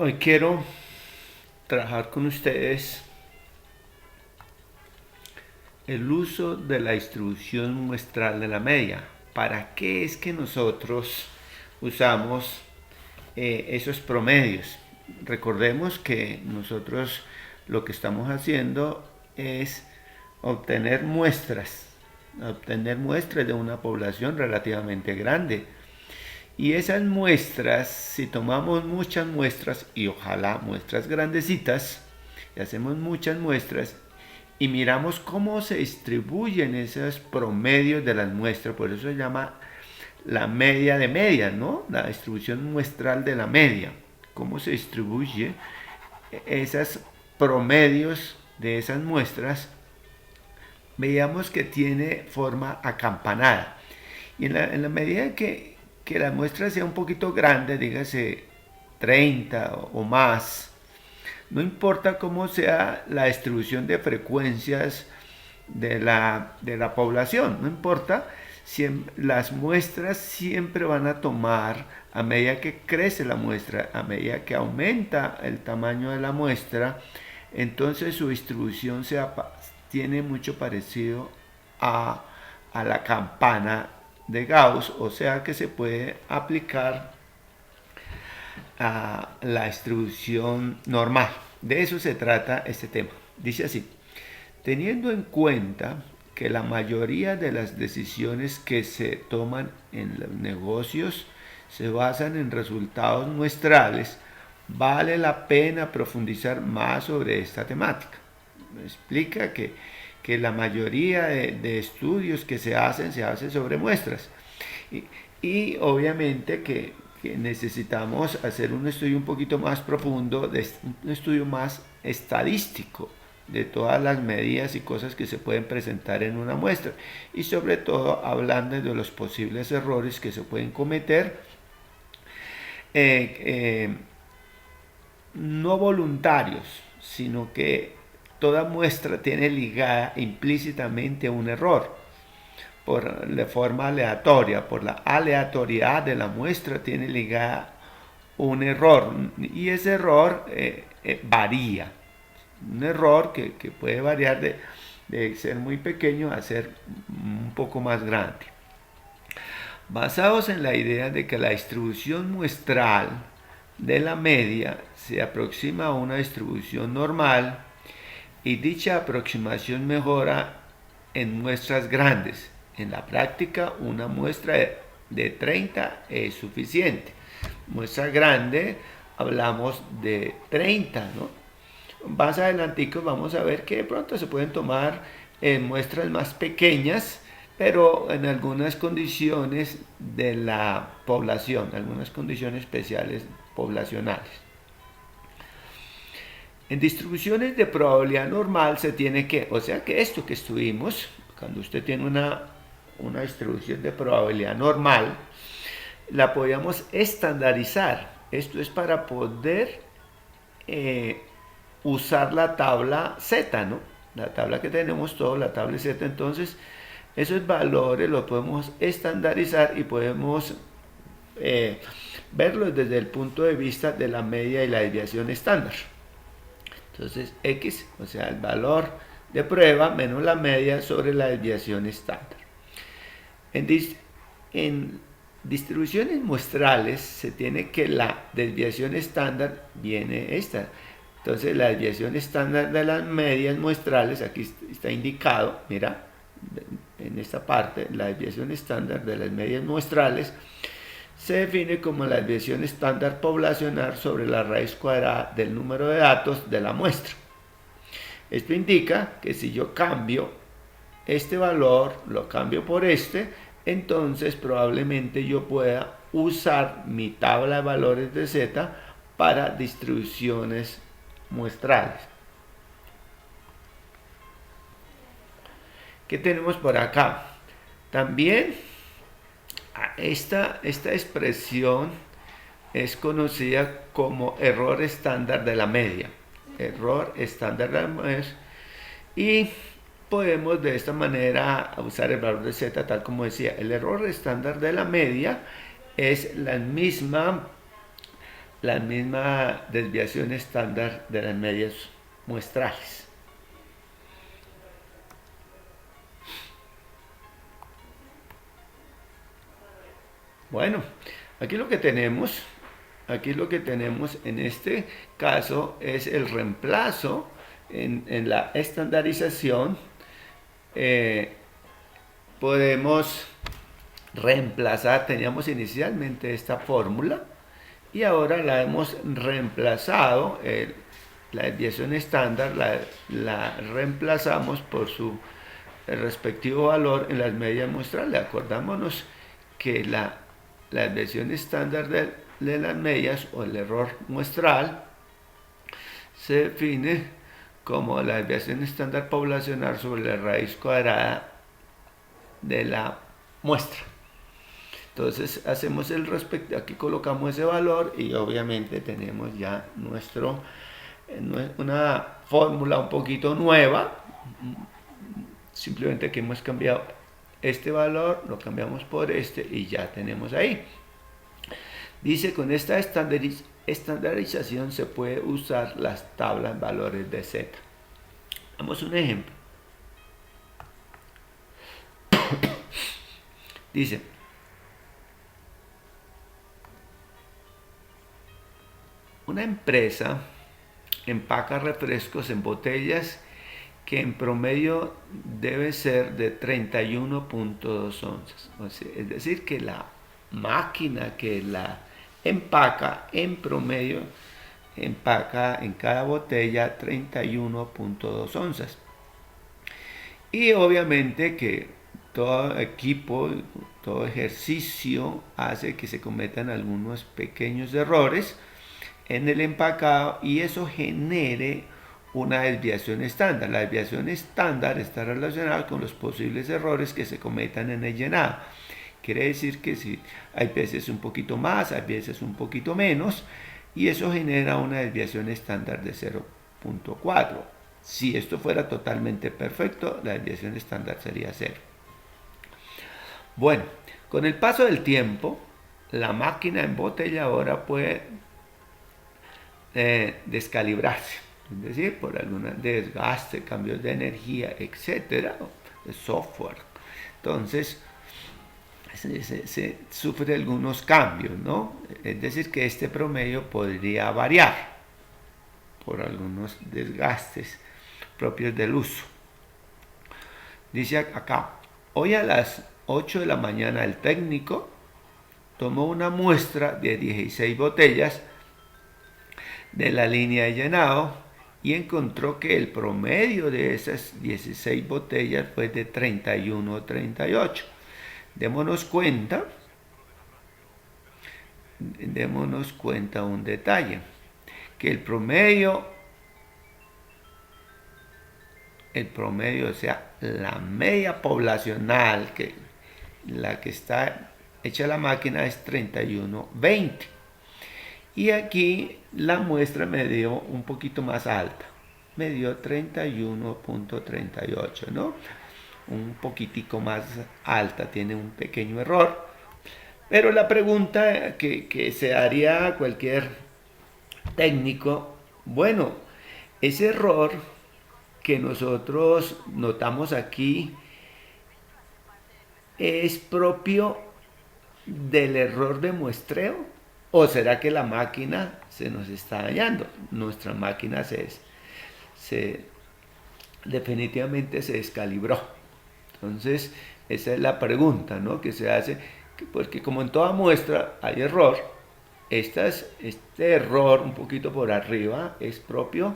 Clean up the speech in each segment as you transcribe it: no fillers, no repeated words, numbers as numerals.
Hoy quiero trabajar con ustedes el uso de la distribución muestral de la media. ¿Para qué es que nosotros usamos esos promedios? Recordemos que nosotros lo que estamos haciendo es obtener muestras de una población relativamente grande. Y esas muestras, si tomamos muchas muestras, y ojalá muestras grandecitas, y hacemos muchas muestras, y miramos cómo se distribuyen esos promedios de las muestras, por eso se llama la media de medias, ¿no? La distribución muestral de la media. Cómo se distribuye esos promedios de esas muestras, veíamos que tiene forma acampanada. Y en la medida que la muestra sea un poquito grande, dígase 30 o más, no importa cómo sea la distribución de frecuencias de la población, no importa, las muestras siempre van a tomar, a medida que crece la muestra, a medida que aumenta el tamaño de la muestra, entonces su distribución tiene mucho parecido a, a la campana de Gauss, o sea que se puede aplicar a la distribución normal. De eso se trata este tema. Dice así: teniendo en cuenta que la mayoría de las decisiones que se toman en los negocios se basan en resultados muestrales, vale la pena profundizar más sobre esta temática. Me explica que la mayoría de estudios que se hacen sobre muestras. Y, y obviamente que necesitamos hacer un estudio un poquito más profundo, un estudio más estadístico de todas las medidas y cosas que se pueden presentar en una muestra, y sobre todo hablando de los posibles errores que se pueden cometer, eh, eh, no voluntarios, sino que toda muestra tiene ligada implícitamente un error por la forma aleatoria, por la aleatoriedad de la muestra tiene ligada un error, y ese error varía. Un error que puede variar de ser muy pequeño a ser un poco más grande. Basados en la idea de que la distribución muestral de la media se aproxima a una distribución normal, y dicha aproximación mejora en muestras grandes. En la práctica, una muestra de 30 es suficiente. Muestra grande, hablamos de 30, ¿no? Más adelantico vamos a ver que de pronto se pueden tomar muestras más pequeñas, pero en algunas condiciones de la población, algunas condiciones especiales poblacionales. En distribuciones de probabilidad normal se tiene que, o sea que esto que estuvimos, cuando usted tiene una distribución de probabilidad normal, la podíamos estandarizar. Esto es para poder usar la tabla Z, ¿no? La tabla que tenemos todos, la tabla Z. Entonces, esos valores los podemos estandarizar y podemos verlos desde el punto de vista de la media y la desviación estándar. Entonces, X, o sea, el valor de prueba menos la media sobre la desviación estándar. En distribuciones muestrales se tiene que la desviación estándar viene esta. Entonces la desviación estándar de las medias muestrales, aquí está indicado, mira, en esta parte, la desviación estándar de las medias muestrales se define como la desviación estándar poblacional sobre la raíz cuadrada del número de datos de la muestra. Esto indica que si yo cambio este valor, lo cambio por este, entonces probablemente yo pueda usar mi tabla de valores de Z para distribuciones muestrales. ¿Qué tenemos por acá? También esta expresión es conocida como error estándar de la media. Error estándar de la media. Y podemos de esta manera usar el valor de Z tal como decía. El error estándar de la media es la misma la misma desviación estándar de las medias muestrales. Bueno, aquí lo que tenemos, en este caso es el reemplazo en la estandarización. Podemos reemplazar, teníamos inicialmente esta fórmula y ahora la hemos reemplazado, la desviación estándar la reemplazamos por su respectivo valor en las medias muestrales. Acordémonos que la desviación estándar de las medias o el error muestral se define como la desviación estándar poblacional sobre la raíz cuadrada de la muestra. Entonces hacemos el respecto, aquí colocamos ese valor y obviamente tenemos ya una fórmula un poquito nueva, simplemente que hemos cambiado este valor, lo cambiamos por este y ya tenemos ahí. Dice, con esta estandarización se puede usar las tablas valores de Z. Damos un ejemplo. Dice, una empresa empaca refrescos en botellas que en promedio debe ser de 31.2 onzas. O sea, es decir, que la máquina que la empaca en promedio empaca en cada botella 31.2 onzas. Y obviamente que todo equipo, todo ejercicio hace que se cometan algunos pequeños errores en el empacado y eso genere una desviación estándar. La desviación estándar está relacionada con los posibles errores que se cometan en el llenado. Quiere decir que si hay veces un poquito más, hay veces un poquito menos, y eso genera una desviación estándar de 0.4. Si esto fuera totalmente perfecto, la desviación estándar sería 0. Bueno, con el paso del tiempo, la máquina embotelladora puede descalibrarse, es decir, por algún desgaste, cambios de energía, etcétera, de software. Entonces, se sufre algunos cambios, ¿no? Es decir, que este promedio podría variar por algunos desgastes propios del uso. Dice acá, hoy a las 8 de la mañana el técnico tomó una muestra de 16 botellas de la línea de llenado y encontró que el promedio de esas 16 botellas fue de 31.38. Démonos cuenta un detalle, que el promedio, o sea, la media poblacional, que la que está hecha la máquina es 31.20. Y aquí la muestra me dio un poquito más alta, me dio 31.38, ¿no? Un poquitico más alta, tiene un pequeño error. Pero la pregunta que se haría a cualquier técnico, bueno, ese error que nosotros notamos aquí es propio del error de muestreo, o será que la máquina se nos está dañando. Nuestra máquina definitivamente se descalibró. Entonces, esa es la pregunta, ¿no?, que se hace, porque como en toda muestra hay error, este error un poquito por arriba es propio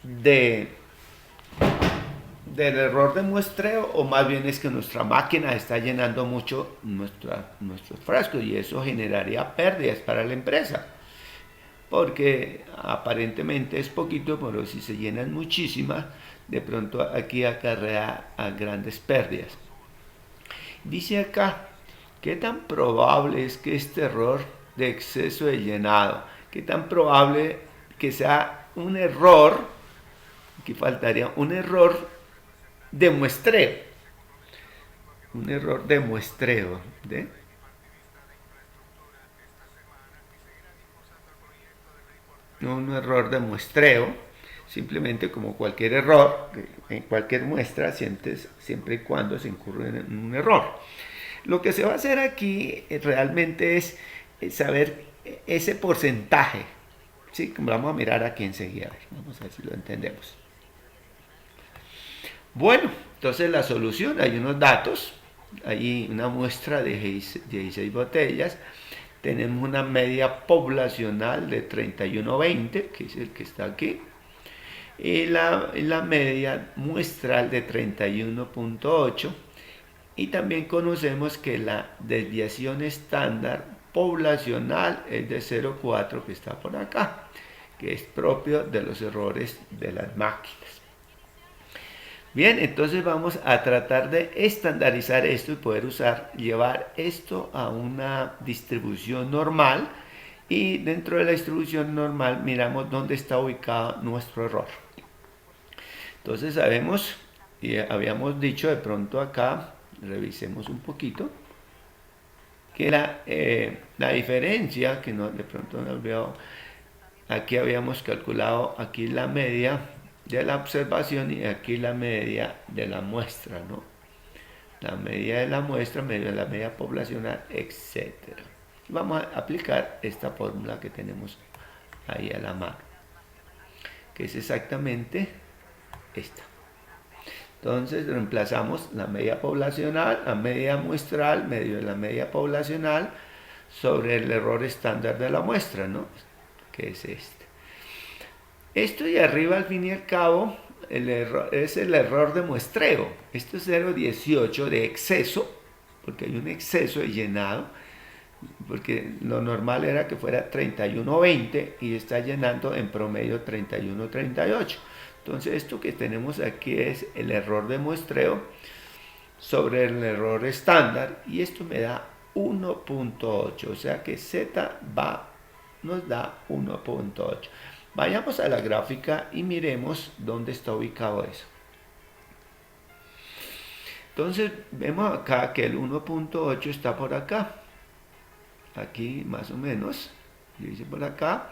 del error de muestreo, o más bien es que nuestra máquina está llenando mucho nuestros frascos y eso generaría pérdidas para la empresa, porque aparentemente es poquito, pero si se llenan muchísimas, de pronto aquí acarrea a grandes pérdidas. Dice acá, ¿qué tan probable es que este error de exceso de llenado, qué tan probable que sea un error, aquí faltaría un error de muestreo, ¿de? un error de muestreo, simplemente como cualquier error, en cualquier muestra, siempre y cuando se incurre en un error. Lo que se va a hacer aquí realmente es saber ese porcentaje, ¿sí? Como vamos a mirar aquí enseguida, vamos a ver si lo entendemos. Bueno, entonces la solución, hay unos datos, hay una muestra de 16 botellas, tenemos una media poblacional de 31,20, que es el que está aquí, y la media muestral de 31,8, y también conocemos que la desviación estándar poblacional es de 0,4, que está por acá, que es propio de los errores de las máquinas. Bien, entonces vamos a tratar de estandarizar esto y poder llevar esto a una distribución normal, y dentro de la distribución normal miramos dónde está ubicado nuestro error. Entonces sabemos, y habíamos dicho de pronto acá, revisemos un poquito, que la diferencia, que no, de pronto no olvidado, aquí habíamos calculado aquí la media de la observación y aquí la media de la muestra, ¿no? La media de la muestra, media de la media poblacional, etc. Vamos a aplicar esta fórmula que tenemos ahí a la mano, que es exactamente esta. Entonces reemplazamos la media poblacional, la media muestral, medio de la media poblacional, sobre el error estándar de la muestra, ¿no? Que es este. Esto de arriba, al fin y al cabo, es el error de muestreo. Esto es 0,18 de exceso, porque hay un exceso de llenado, porque lo normal era que fuera 31,20 y está llenando en promedio 31,38. Entonces esto que tenemos aquí es el error de muestreo sobre el error estándar, y esto me da 1,8, o sea que Z nos da 1,8. Vayamos a la gráfica y miremos dónde está ubicado eso. Entonces vemos acá que el 1,8 está por acá, aquí más o menos, dice por acá,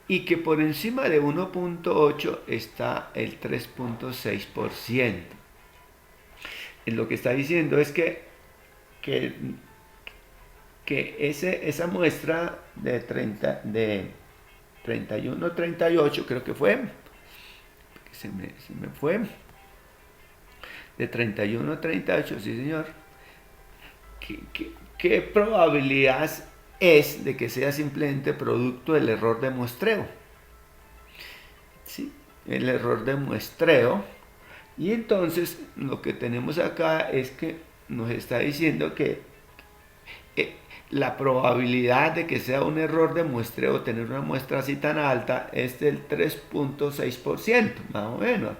y que por encima de 1,8 está el 3,6%. Lo que está diciendo es que esa muestra de 31,38, creo que fue, se me fue, de 31,38, sí señor, ¿qué probabilidad es de que sea simplemente producto del error de muestreo? ¿Sí? El error de muestreo. Y entonces lo que tenemos acá es que nos está diciendo que la probabilidad de que sea un error de muestreo, tener una muestra así tan alta, es del 3,6%, más o menos.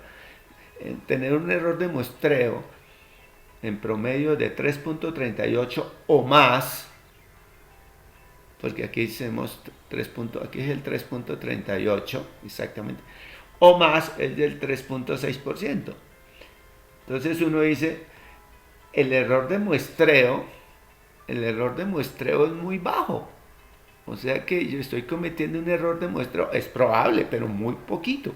Tener un error de muestreo en promedio de 3,38 o más, porque aquí hicimos aquí es el 3,38 exactamente, o más es del 3,6%. Entonces uno dice, el error de muestreo es muy bajo. O sea que yo estoy cometiendo un error de muestreo, es probable, pero muy poquito.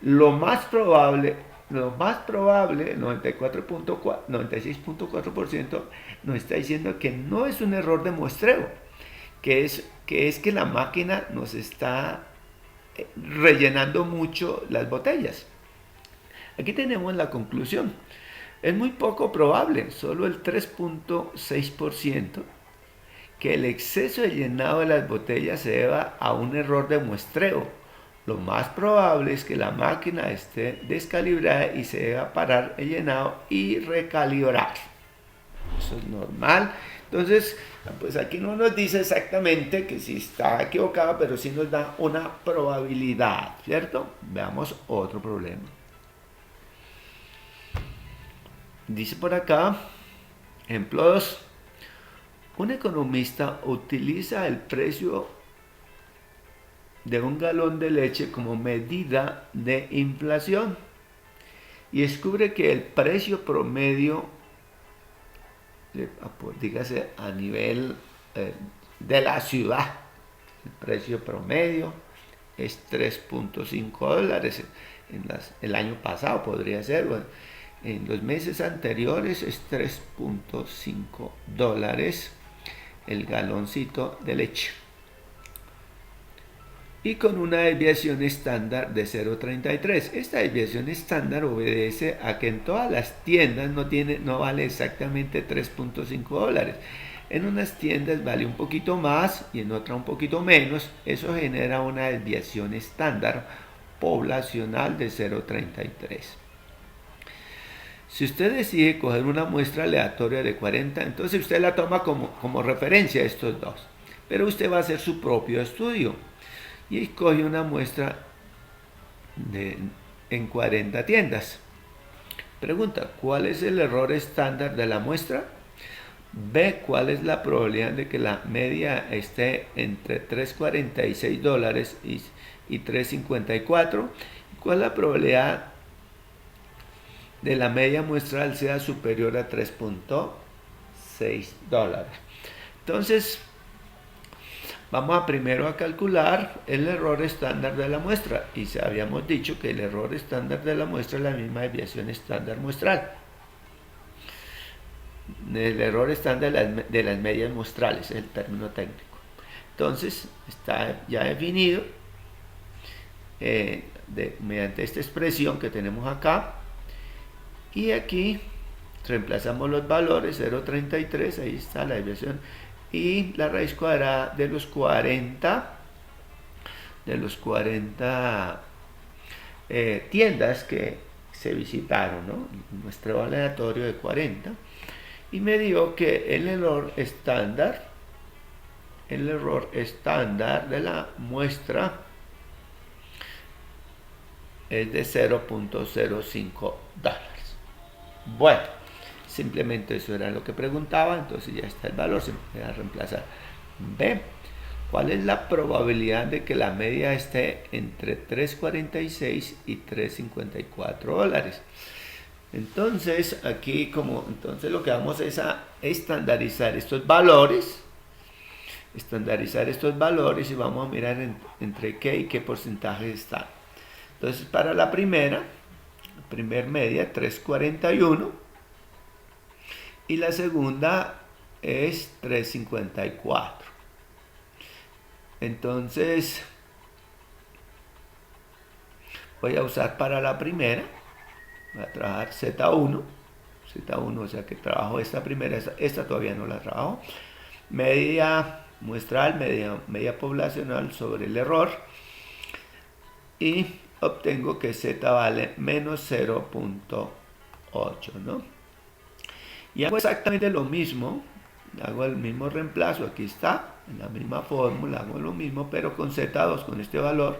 Lo más probable, 96,4%, nos está diciendo que no es un error de muestreo, que es que la máquina nos está rellenando mucho las botellas. Aquí tenemos la conclusión. Es muy poco probable, solo el 3,6%, que el exceso de llenado de las botellas se deba a un error de muestreo. Lo más probable es que la máquina esté descalibrada y se deba parar el llenado y recalibrar. Eso es normal. Entonces, pues aquí no nos dice exactamente que si está equivocado, pero sí nos da una probabilidad, ¿cierto? Veamos otro problema. Dice por acá, ejemplo 2. Un economista utiliza el precio de un galón de leche como medida de inflación y descubre que el precio promedio, dígase a nivel de la ciudad, el precio promedio es 3.5 dólares. El año pasado podría ser, bueno, en los meses anteriores es 3.5 dólares el galoncito de leche. Y con una desviación estándar de 0.33. Esta desviación estándar obedece a que en todas las tiendas no vale exactamente 3.5 dólares. En unas tiendas vale un poquito más y en otras un poquito menos. Eso genera una desviación estándar poblacional de 0.33. Si usted decide coger una muestra aleatoria de 40, entonces usted la toma como referencia a estos dos. Pero usted va a hacer su propio estudio y escoge una muestra en 40 tiendas. Pregunta, ¿cuál es el error estándar de la muestra? Ve cuál es la probabilidad de que la media esté entre 3.46 dólares y 3.54. ¿Cuál es la probabilidad de la media muestral sea superior a 3.6 dólares? Entonces, vamos primero a calcular el error estándar de la muestra. Y habíamos dicho que el error estándar de la muestra es la misma desviación estándar muestral. El error estándar de las medias muestrales es el término técnico. Entonces, está ya definido mediante esta expresión que tenemos acá. Y aquí reemplazamos los valores, 0.33, ahí está la desviación. Y la raíz cuadrada de los 40 tiendas que se visitaron, ¿no? Muestreo aleatorio de 40, y me dio que el error estándar de la muestra es de 0.05 dólares. Bueno, simplemente eso era lo que preguntaba, entonces ya está el valor, se me va a reemplazar. B, ¿cuál es la probabilidad de que la media esté entre 3.46 y 3.54 dólares? Entonces, aquí entonces lo que vamos es a estandarizar estos valores, y vamos a mirar entre qué y qué porcentaje están. Entonces, para la primer media, 3.41, y la segunda es 3.54. Entonces, voy a usar para la primera, voy a trabajar Z1, o sea que trabajo esta primera, esta todavía no la trabajo. Media muestral, media poblacional sobre el error, y obtengo que Z vale menos 0.8, ¿no? Y hago exactamente lo mismo, hago el mismo reemplazo, aquí está, en la misma fórmula, hago lo mismo, pero con Z2, con este valor,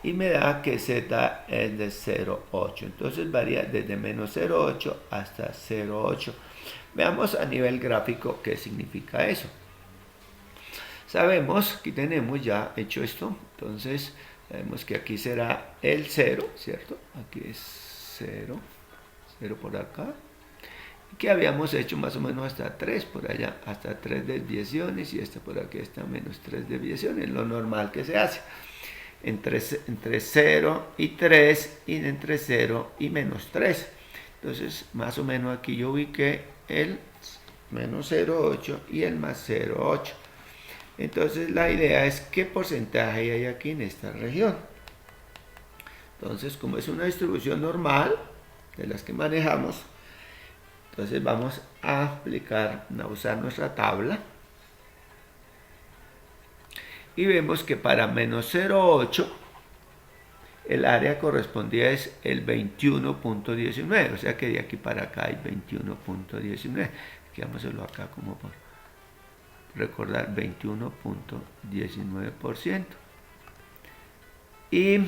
y me da que Z es de 0.8, entonces varía desde menos 0.8 hasta 0.8. Veamos a nivel gráfico qué significa eso. Sabemos, aquí tenemos ya hecho esto, entonces sabemos que aquí será el 0, ¿cierto? Aquí es 0 por acá, que habíamos hecho más o menos hasta 3 por allá, hasta 3 desviaciones, y esta por aquí está menos 3 desviaciones, lo normal que se hace entre 0 y 3, y entre 0 y menos 3. Entonces más o menos aquí yo ubiqué el menos 0.8 y el más 0.8. Entonces la idea es qué porcentaje hay aquí en esta región. Entonces, como es una distribución normal de las que manejamos, entonces vamos a usar nuestra tabla, y vemos que para menos 0.8 el área correspondía es el 21.19, o sea que de aquí para acá hay 21.19. Aquí vamos a hacerlo acá como por recordar, 21.19%. Y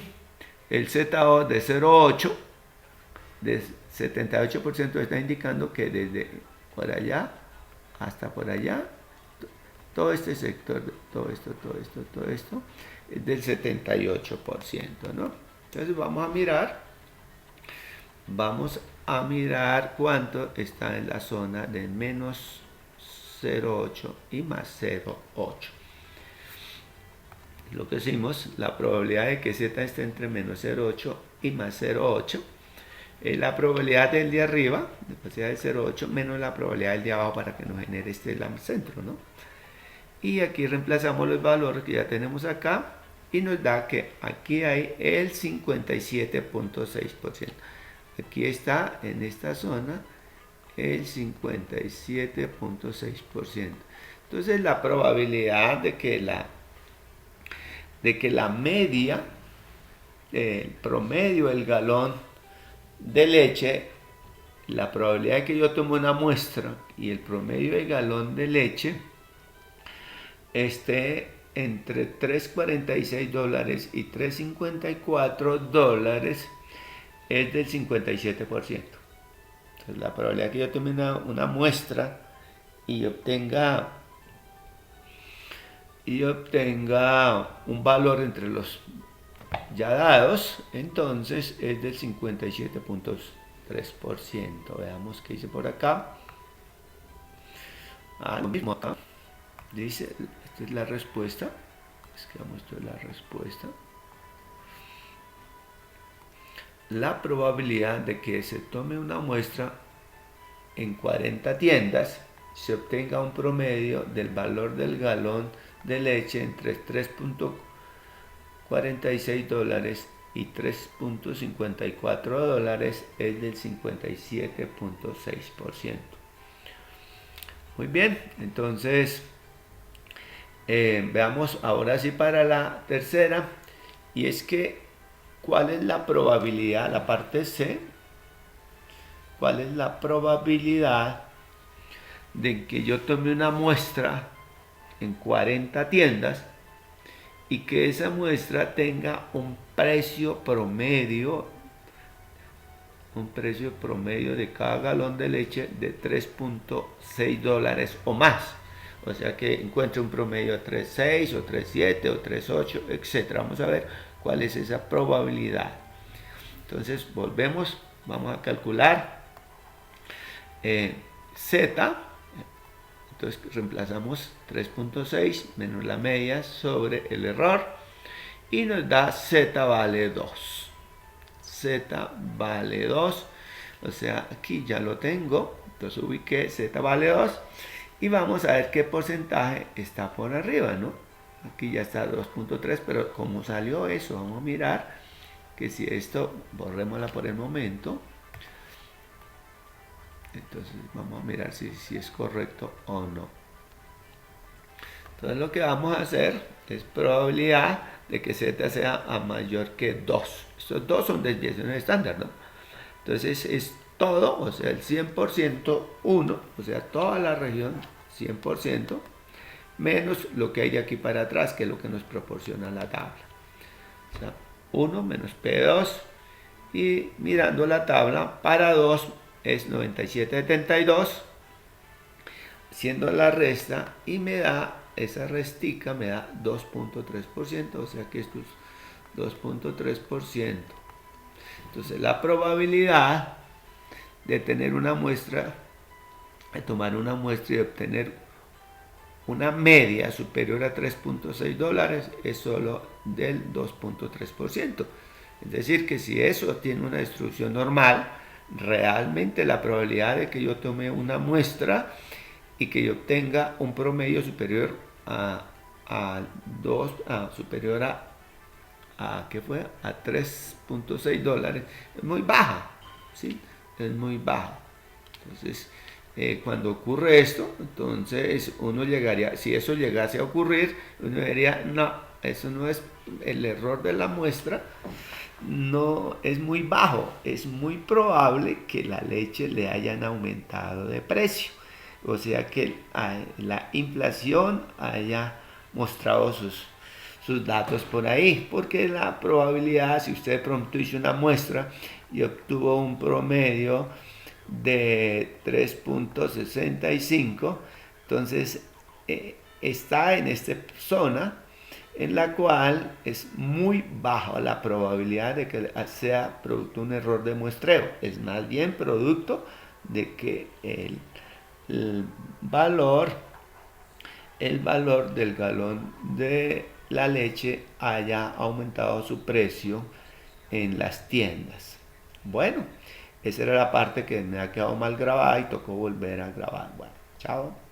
el ZO de 0.8 de 78% está indicando que desde por allá hasta por allá, todo este sector, todo esto es del 78%, ¿no? Entonces vamos a mirar cuánto está en la zona de menos 0.8 y más 0.8. lo que hicimos, la probabilidad de que Z esté entre menos 0,8 y más 0,8 es la probabilidad del de arriba, después de 0,8, menos la probabilidad del de abajo para que nos genere este centro, ¿no? Y aquí reemplazamos los valores que ya tenemos acá y nos da que aquí hay el 57.6%. Aquí está en esta zona el 57.6%. Entonces la probabilidad de que la media, el promedio del galón de leche, la probabilidad de que yo tome una muestra y el promedio del galón de leche esté entre $3.46 y $3.54 es del 57%. Entonces la probabilidad de que yo tome una muestra y obtenga un valor entre los ya dados, entonces es del 57.3%. Veamos qué dice por acá. Lo mismo acá. Dice, esta es la respuesta. Escribamos esto es la respuesta. La probabilidad de que se tome una muestra en 40 tiendas se obtenga un promedio del valor del galón de leche entre $3.46 y $3.54 es del 57.6%. Muy bien, entonces veamos ahora sí para la tercera, y es que ¿cuál es la probabilidad? La parte C, ¿cuál es la probabilidad de que yo tome una muestra en 40 tiendas y que esa muestra tenga un precio promedio de cada galón de leche de $3.6 o más? O sea que encuentre un promedio de 3.6 o 3.7 o 3.8, etc. Vamos a ver cuál es esa probabilidad. Entonces volvemos, vamos a calcular Z. Entonces reemplazamos 3.6 menos la media sobre el error y nos da Z vale 2. Z vale 2, o sea, aquí ya lo tengo. Entonces ubiqué Z vale 2 y vamos a ver qué porcentaje está por arriba, ¿no? Aquí ya está 2.3, pero como salió eso, vamos a mirar que si esto, borrémosla por el momento. Entonces vamos a mirar si es correcto o no. Entonces lo que vamos a hacer es probabilidad de que Z sea a mayor que 2. Estos dos son desviaciones estándar, ¿no? Entonces es todo, o sea, el 100%, 1, o sea, toda la región 100%, menos lo que hay de aquí para atrás, que es lo que nos proporciona la tabla. O sea, 1 menos P2, y mirando la tabla, para 2 es 97,72, haciendo la resta, y me da, esa restica me da 2.3%, o sea que esto es 2.3%. Entonces la probabilidad de tener una muestra, de tomar una muestra y obtener una media superior a $3.6 es solo del 2.3%. Es decir, que si eso tiene una distribución normal, realmente la probabilidad de que yo tome una muestra y que yo obtenga un promedio superior a ¿qué fue? A $3.6 es muy baja, ¿sí? Es muy baja. Entonces, cuando ocurre esto, entonces uno llegaría, si eso llegase a ocurrir, uno diría, no, eso no es el error de la muestra, no es muy bajo, es muy probable que la leche le hayan aumentado de precio, o sea que la inflación haya mostrado sus datos por ahí, porque la probabilidad, si usted de pronto hizo una muestra y obtuvo un promedio de 3.65, entonces está en esta zona en la cual es muy baja la probabilidad de que sea producto de un error de muestreo, es más bien producto de que el valor del galón de la leche haya aumentado su precio en las tiendas. Bueno, esa era la parte que me ha quedado mal grabada y tocó volver a grabar. Bueno, chao.